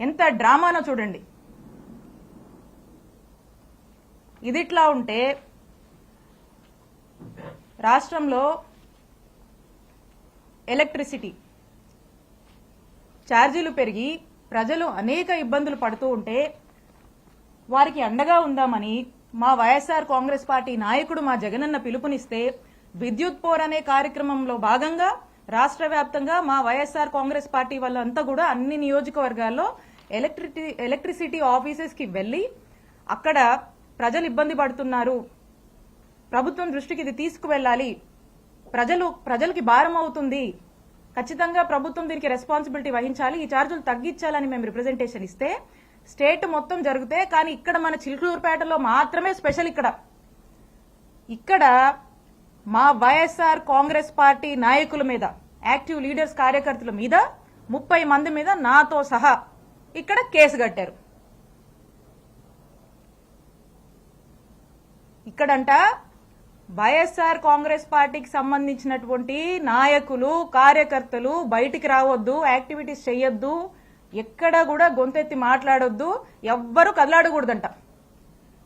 ఎంత డ్రామానో చూడండి. ఇదిట్లా ఉంటే రాష్ట్రంలో ఎలక్ట్రిసిటీ ఛార్జీలు పెరిగి ప్రజలు అనేక ఇబ్బందులు పడుతూ ఉంటే వారికి అండగా ఉందామని మా వైఎస్ఆర్ కాంగ్రెస్ పార్టీ నాయకుడు మా జగనన్న పిలుపునిస్తే విద్యుత్ పోర్ అనే కార్యక్రమంలో భాగంగా రాష్ట్ర వ్యాప్తంగా మా వైఎస్ఆర్ కాంగ్రెస్ పార్టీ వాళ్ళంతా కూడా అన్ని నియోజకవర్గాల్లో ఎలక్ట్రిసిటీ ఆఫీసెస్ కి వెళ్లి అక్కడ ప్రజలు ఇబ్బంది పడుతున్నారు, ప్రభుత్వం దృష్టికి ఇది తీసుకువెళ్ళాలి, ప్రజలకి భారం అవుతుంది, ఖచ్చితంగా ప్రభుత్వం దీనికి రెస్పాన్సిబిలిటీ వహించాలి, ఈ ఛార్జీలు తగ్గించాలని మేము రిప్రజెంటేషన్ ఇస్తే స్టేట్ మొత్తం జరిగితే కానీ ఇక్కడ మన చిలుకూరుపేటలో మాత్రమే స్పెషల్. ఇక్కడ మా వైఎస్ఆర్ కాంగ్రెస్ పార్టీ నాయకుల మీద, యాక్టివ్ లీడర్స్ కార్యకర్తల మీద 30 మంది మీద నాతో సహా ఇక్కడ కేసు కట్టారు. ఇక్కడంట వైఎస్ఆర్ కాంగ్రెస్ పార్టీకి సంబంధించినటువంటి నాయకులు కార్యకర్తలు బయటికి రావద్దు, యాక్టివిటీస్ చేయొద్దు, ఎక్కడ కూడా గొంతెత్తి మాట్లాడొద్దు, ఎవ్వరూ కదలాడకూడదంట.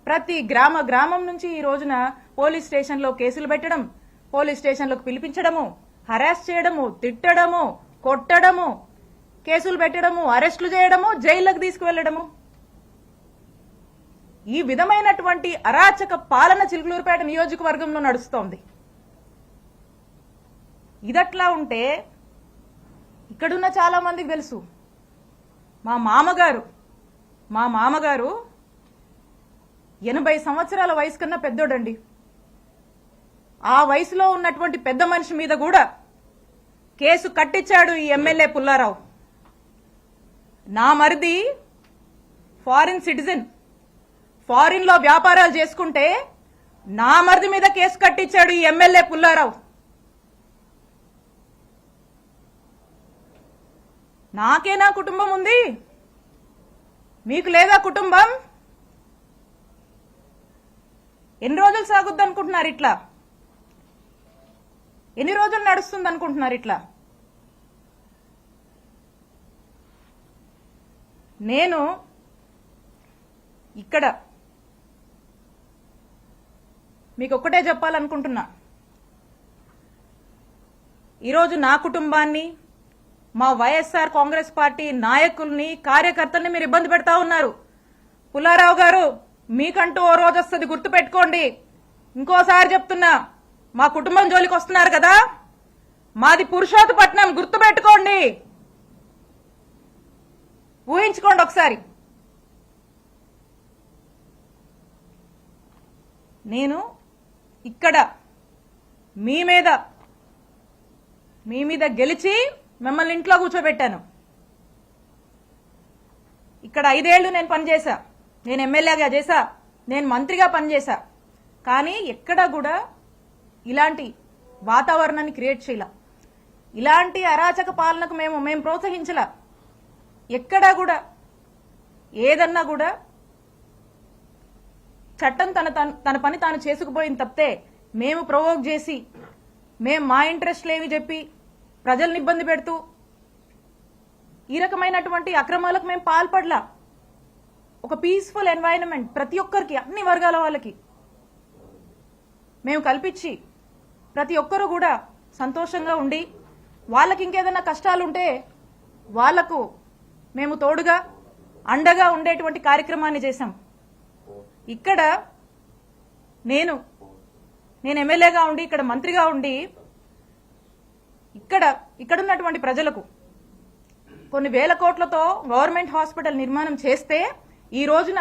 ప్రతి గ్రామం నుంచి ఈ రోజున పోలీస్ స్టేషన్లో కేసులు పెట్టడం, పోలీస్ స్టేషన్లకు పిలిపించడము, హరాస్ చేయడము, తిట్టడము, కొట్టడము, కేసులు పెట్టడము, అరెస్టులు చేయడము, జైళ్లకు తీసుకువెళ్లడము, ఈ విధమైనటువంటి అరాచక పాలన చిలుకూరుపేట నియోజకవర్గంలో నడుస్తోంది. ఇదట్లా ఉంటే ఇక్కడున్న చాలా మందికి తెలుసు, మా మామగారు 80 సంవత్సరాల వయసు కన్నా పెద్దోడండి. ఆ వయసులో ఉన్నటువంటి పెద్ద మనిషి మీద కూడా కేసు కట్టించాడు ఈ ఎమ్మెల్యే పుల్లారావు. నా మరిది ఫారిన్ సిటిజన్, ఫారిన్ లో వ్యాపారాలు చేసుకుంటే నా మరిది మీద కేసు కట్టించాడు ఈ ఎమ్మెల్యే పుల్లారావు. నాకేనా కుటుంబం ఉంది, మీకు లేదా కుటుంబం? ఎన్ని రోజులు సాగుద్ది అనుకుంటున్నారు ఇట్లా? ఎన్ని రోజులు నడుస్తుంది అనుకుంటున్నారు ఇట్లా? నేను ఇక్కడ మీకు ఒక్కటే చెప్పాలనుకుంటున్నా, ఈరోజు నా కుటుంబాన్ని, మా వైఎస్ఆర్ కాంగ్రెస్ పార్టీ నాయకుల్ని కార్యకర్తల్ని మీరు ఇబ్బంది పెడతా ఉన్నారు. పుల్లారావు గారు, మీకంటూ ఓ రోజు వస్తుంది, గుర్తుపెట్టుకోండి. ఇంకోసారి చెప్తున్నా, మా కుటుంబం జోలికి వస్తున్నారు కదా, మాది పురుషోత్తపట్నం, గుర్తుపెట్టుకోండి, ఊహించుకోండి ఒకసారి. నేను ఇక్కడ మీ మీద గెలిచి మిమ్మల్ని ఇంట్లో కూర్చోబెట్టాను. ఇక్కడ 5 ఏళ్లు నేను పనిచేశా, నేను ఎమ్మెల్యేగా చేశా, నేను మంత్రిగా పనిచేశా. కానీ ఎక్కడా కూడా ఇలాంటి వాతావరణాన్ని క్రియేట్ చేయాల, ఇలాంటి అరాచక పాలనకు మేము ప్రోత్సహించలా. ఎక్కడా కూడా ఏదన్నా కూడా చట్టం తన పని తాను చేసుకుపోయింది తప్పితే మేము ప్రొవోక్ చేసి, మేము మా ఇంట్రెస్ట్లు ఏవి చెప్పి ప్రజల్ని ఇబ్బంది పెడుతూ ఈ రకమైనటువంటి అక్రమాలకు మేము పాల్పడలా. ఒక పీస్ఫుల్ ఎన్వైరన్మెంట్ ప్రతి ఒక్కరికి, అన్ని వర్గాల వాళ్ళకి మేము కల్పించి ప్రతి ఒక్కరూ కూడా సంతోషంగా ఉండి, వాళ్ళకి ఇంకేదైనా కష్టాలుంటే వాళ్లకు మేము తోడుగా అండగా ఉండేటువంటి కార్యక్రమాన్ని చేశాం. ఇక్కడ నేను ఎమ్మెల్యేగా ఉండి, ఇక్కడ మంత్రిగా ఉండి, ఇక్కడున్నటువంటి ప్రజలకు కొన్ని వేల కోట్లతో గవర్నమెంట్ హాస్పిటల్ నిర్మాణం చేస్తే ఈ రోజున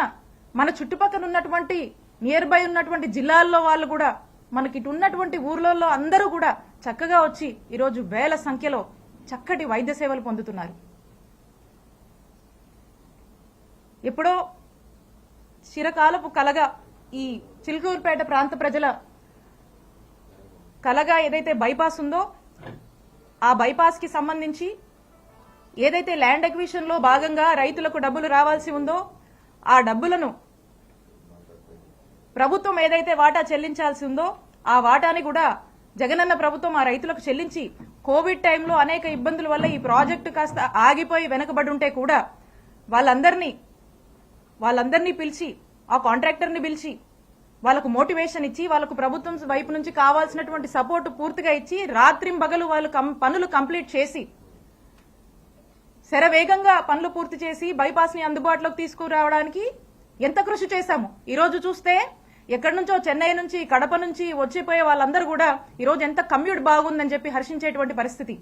మన చుట్టుపక్కల ఉన్నటువంటి నియర్ బై ఉన్నటువంటి జిల్లాల్లో వాళ్ళు కూడా, మనకి ఇటు ఉన్నటువంటి ఊర్లలో అందరూ కూడా చక్కగా వచ్చి ఈరోజు వేల సంఖ్యలో చక్కటి వైద్య సేవలు పొందుతున్నారు. ఎప్పుడో చిరకాలపు కలగా ఈ చిలుకూరుపేట ప్రాంత ప్రజల కలగా ఏదైతే బైపాస్ ఉందో, ఆ బైపాస్ కి సంబంధించి ఏదైతే ల్యాండ్ అక్విజిషన్ లో భాగంగా రైతులకు డబ్బులు రావాల్సి ఉందో ఆ డబ్బులను ప్రభుత్వం ఏదైతే వాటా చెల్లించాల్సి ఉందో ఆ వాటాని కూడా జగనన్న ప్రభుత్వం ఆ రైతులకు చెల్లించి, కోవిడ్ టైంలో అనేక ఇబ్బందుల వల్ల ఈ ప్రాజెక్టు కాస్త ఆగిపోయి వెనకబడి ఉంటే కూడా వాళ్ళందరినీ పిలిచి, ఆ కాంట్రాక్టర్ని పిలిచి వాళ్ళకు మోటివేషన్ ఇచ్చి, వాళ్ళకు ప్రభుత్వం వైపు నుంచి కావాల్సినటువంటి సపోర్ట్ పూర్తిగా ఇచ్చి, రాత్రింబగలు వాళ్ళు పనులు కంప్లీట్ చేసి, శరవేగంగా పనులు పూర్తి చేసి బైపాస్ ని అందుబాటులోకి తీసుకురావడానికి ఎంత కృషి చేశాము. ఈ రోజు చూస్తే ఎక్కడి నుంచో చెన్నై నుంచి, కడప నుంచి వచ్చిపోయే వాళ్ళందరూ కూడా ఈ రోజు ఎంత కమ్యూట్ బాగుందని చెప్పి హర్షించేటువంటి పరిస్థితి.